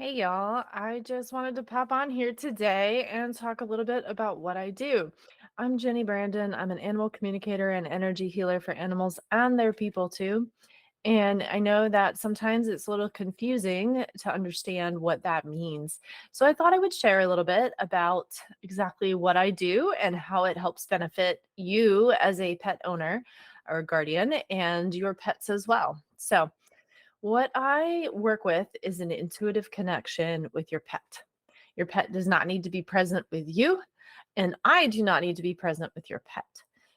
Hey y'all, I just wanted to pop on here today and talk a little bit about what I do. I'm Jenny Brandon. I'm an animal communicator and energy healer for animals and their people too. And I know that sometimes it's a little confusing to understand what that means. So I thought I would share a little bit about exactly what I do and how it helps benefit you as a pet owner or guardian and your pets as well. So, what I work with is an intuitive connection with your pet. Your pet does not need to be present with you, and I do not need to be present with your pet.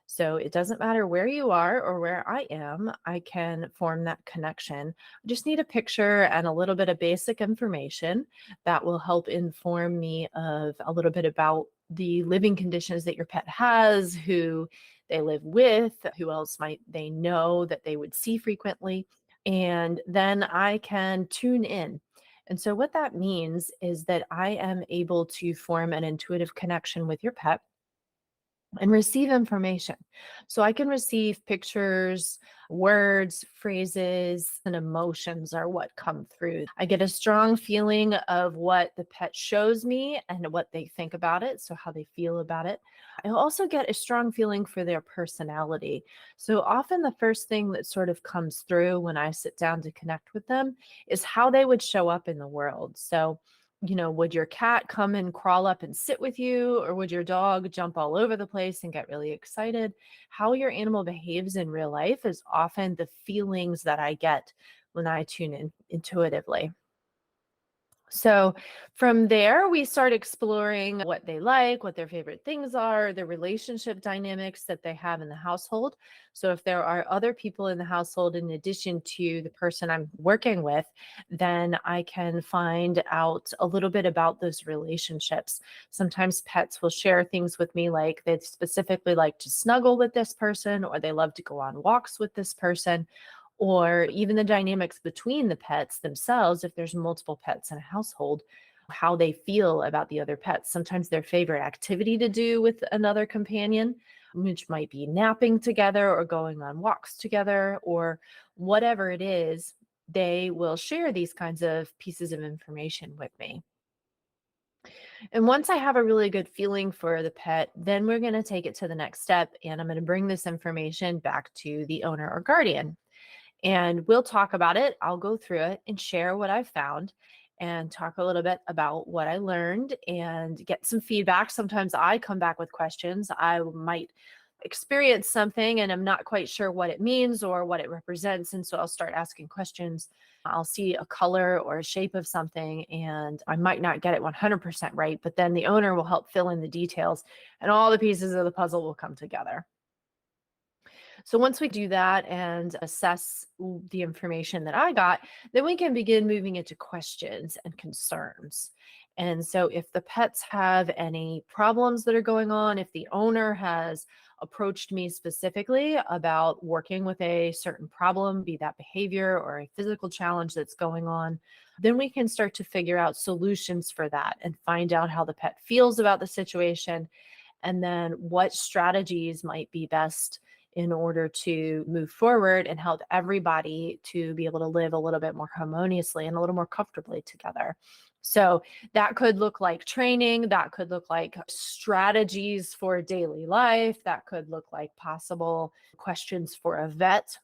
So it doesn't matter where you are or where I am, I can form that connection. I just need a picture and a little bit of basic information that will help inform me of a little bit about the living conditions that your pet has, who they live with, who else might they know that they would see frequently. And then I can tune in. And so, what that means is that I am able to form an intuitive connection with your pet and receive information. So I can receive pictures, words, phrases, and emotions are what come through. I get a strong feeling of what the pet shows me and what they think about it, so how they feel about it. I also get a strong feeling for their personality. So often the first thing that sort of comes through when I sit down to connect with them is how they would show up in the world. So would your cat come and crawl up and sit with you, or would your dog jump all over the place and get really excited? How your animal behaves in real life is often the feelings that I get when I tune in intuitively. So from there, we start exploring what they like, what their favorite things are, the relationship dynamics that they have in the household. So if there are other people in the household in addition to the person I'm working with, then I can find out a little bit about those relationships. Sometimes pets will share things with me like they specifically like to snuggle with this person or they love to go on walks with this person, or even the dynamics between the pets themselves, if there's multiple pets in a household, how they feel about the other pets. Sometimes their favorite activity to do with another companion, which might be napping together or going on walks together or whatever it is, they will share these kinds of pieces of information with me. And once I have a really good feeling for the pet, then we're going to take it to the next step. And I'm going to bring this information back to the owner or guardian and we'll talk about it. I'll go through it and share what I've found and talk a little bit about what I learned and get some feedback. Sometimes I come back with questions. I might experience something and I'm not quite sure what it means or what it represents. And so I'll start asking questions. I'll see a color or a shape of something and I might not get it 100% right, but then the owner will help fill in the details and all the pieces of the puzzle will come together. So once we do that and assess the information that I got, then we can begin moving into questions and concerns. And so if the pets have any problems that are going on, if the owner has approached me specifically about working with a certain problem, be that behavior or a physical challenge that's going on, then we can start to figure out solutions for that and find out how the pet feels about the situation and then what strategies might be best in order to move forward and help everybody to be able to live a little bit more harmoniously and a little more comfortably together. So that could look like training, that could look like strategies for daily life, that could look like possible questions for a vet.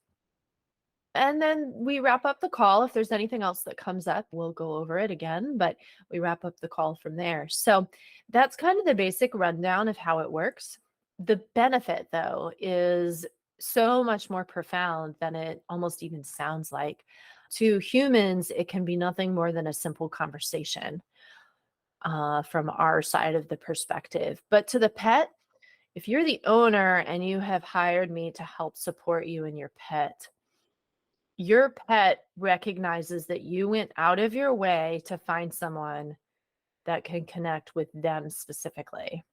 And then we wrap up the call. If there's anything else that comes up, we'll go over it again, but we wrap up the call from there. So that's kind of the basic rundown of how it works. The benefit, though, is so much more profound than it almost even sounds like. To humans, it can be nothing more than a simple conversation from our side of the perspective. But to the pet, if you're the owner and you have hired me to help support you and your pet, your pet recognizes that you went out of your way to find someone that can connect with them specifically.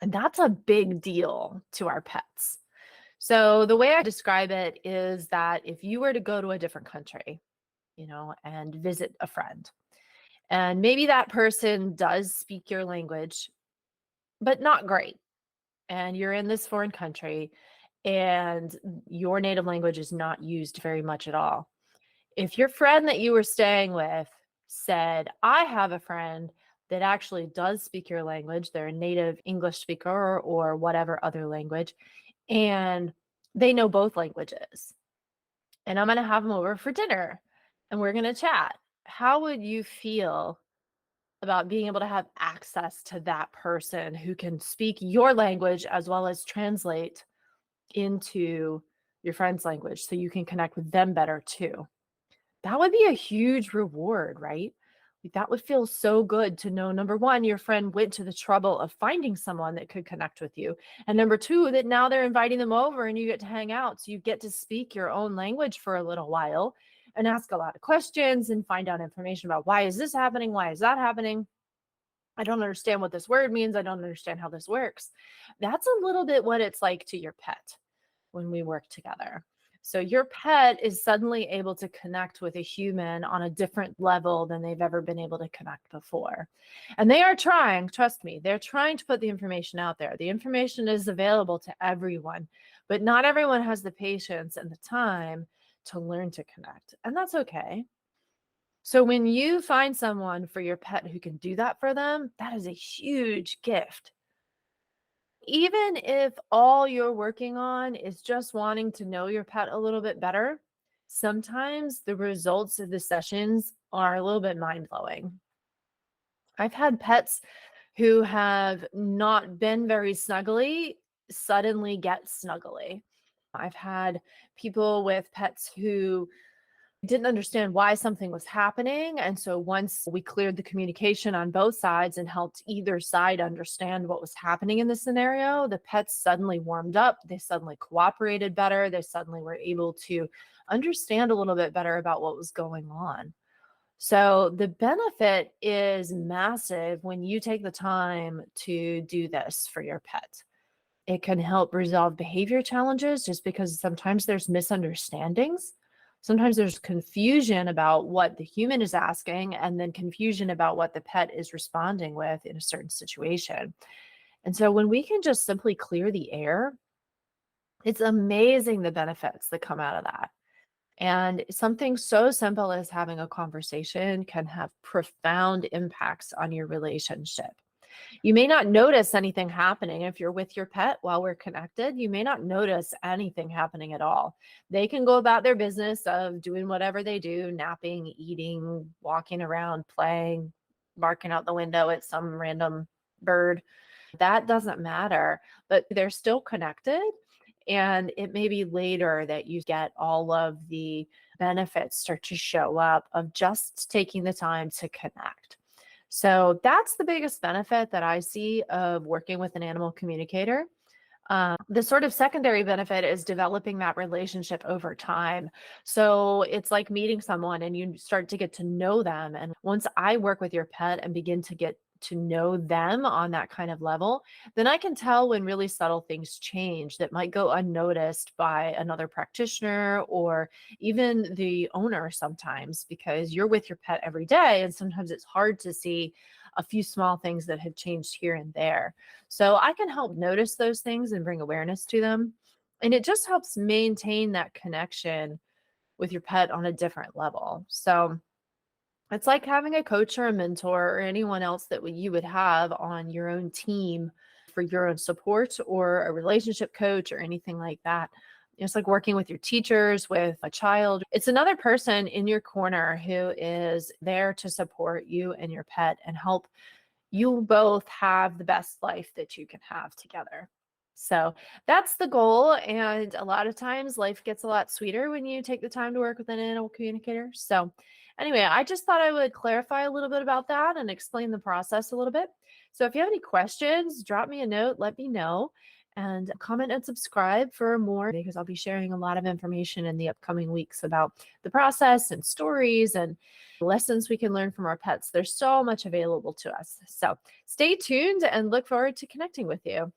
And that's a big deal to our pets. So the way I describe it is that if you were to go to a different country, and visit a friend, and maybe that person does speak your language, but not great, and you're in this foreign country and your native language is not used very much at all. If your friend that you were staying with said, I have a friend that actually does speak your language. They're a native English speaker or whatever other language, and they know both languages. And I'm going to have them over for dinner and we're going to chat. How would you feel about being able to have access to that person who can speak your language as well as translate into your friend's language so you can connect with them better too? That would be a huge reward, right? Like, that would feel so good to know, number one, your friend went to the trouble of finding someone that could connect with you. And number two, that now they're inviting them over and you get to hang out. So you get to speak your own language for a little while and ask a lot of questions and find out information about why is this happening? Why is that happening? I don't understand what this word means. I don't understand how this works. That's a little bit what it's like to your pet when we work together. So your pet is suddenly able to connect with a human on a different level than they've ever been able to connect before. And they are trying, trust me, they're trying to put the information out there. The information is available to everyone, but not everyone has the patience and the time to learn to connect. And that's okay. So when you find someone for your pet who can do that for them, that is a huge gift. Even if all you're working on is just wanting to know your pet a little bit better, sometimes the results of the sessions are a little bit mind blowing. I've had pets who have not been very snuggly suddenly get snuggly. I've had people with pets who didn't understand why something was happening. And so once we cleared the communication on both sides and helped either side understand what was happening in the scenario, the pets suddenly warmed up. They suddenly cooperated better. They suddenly were able to understand a little bit better about what was going on. So the benefit is massive when you take the time to do this for your pet. It can help resolve behavior challenges just because sometimes there's misunderstandings. Sometimes there's confusion about what the human is asking and then confusion about what the pet is responding with in a certain situation. And so when we can just simply clear the air, it's amazing the benefits that come out of that. And something so simple as having a conversation can have profound impacts on your relationship. You may not notice anything happening if you're with your pet while we're connected. You may not notice anything happening at all. They can go about their business of doing whatever they do, napping, eating, walking around, playing, barking out the window at some random bird. That doesn't matter, but they're still connected. And it may be later that you get all of the benefits start to show up of just taking the time to connect. So that's the biggest benefit that I see of working with an animal communicator. The sort of secondary benefit is developing that relationship over time. So it's like meeting someone and you start to get to know them. And once I work with your pet and begin to get to know them on that kind of level, then I can tell when really subtle things change that might go unnoticed by another practitioner or even the owner sometimes, because you're with your pet every day. And sometimes it's hard to see a few small things that have changed here and there. So I can help notice those things and bring awareness to them. And it just helps maintain that connection with your pet on a different level. So it's like having a coach or a mentor or anyone else that you would have on your own team for your own support, or a relationship coach or anything like that. It's like working with your teachers, with a child. It's another person in your corner who is there to support you and your pet and help you both have the best life that you can have together. So that's the goal. And a lot of times life gets a lot sweeter when you take the time to work with an animal communicator. So, anyway, I just thought I would clarify a little bit about that and explain the process a little bit. So, if you have any questions, drop me a note, let me know, and comment and subscribe for more, because I'll be sharing a lot of information in the upcoming weeks about the process and stories and lessons we can learn from our pets. There's so much available to us. So, stay tuned and look forward to connecting with you.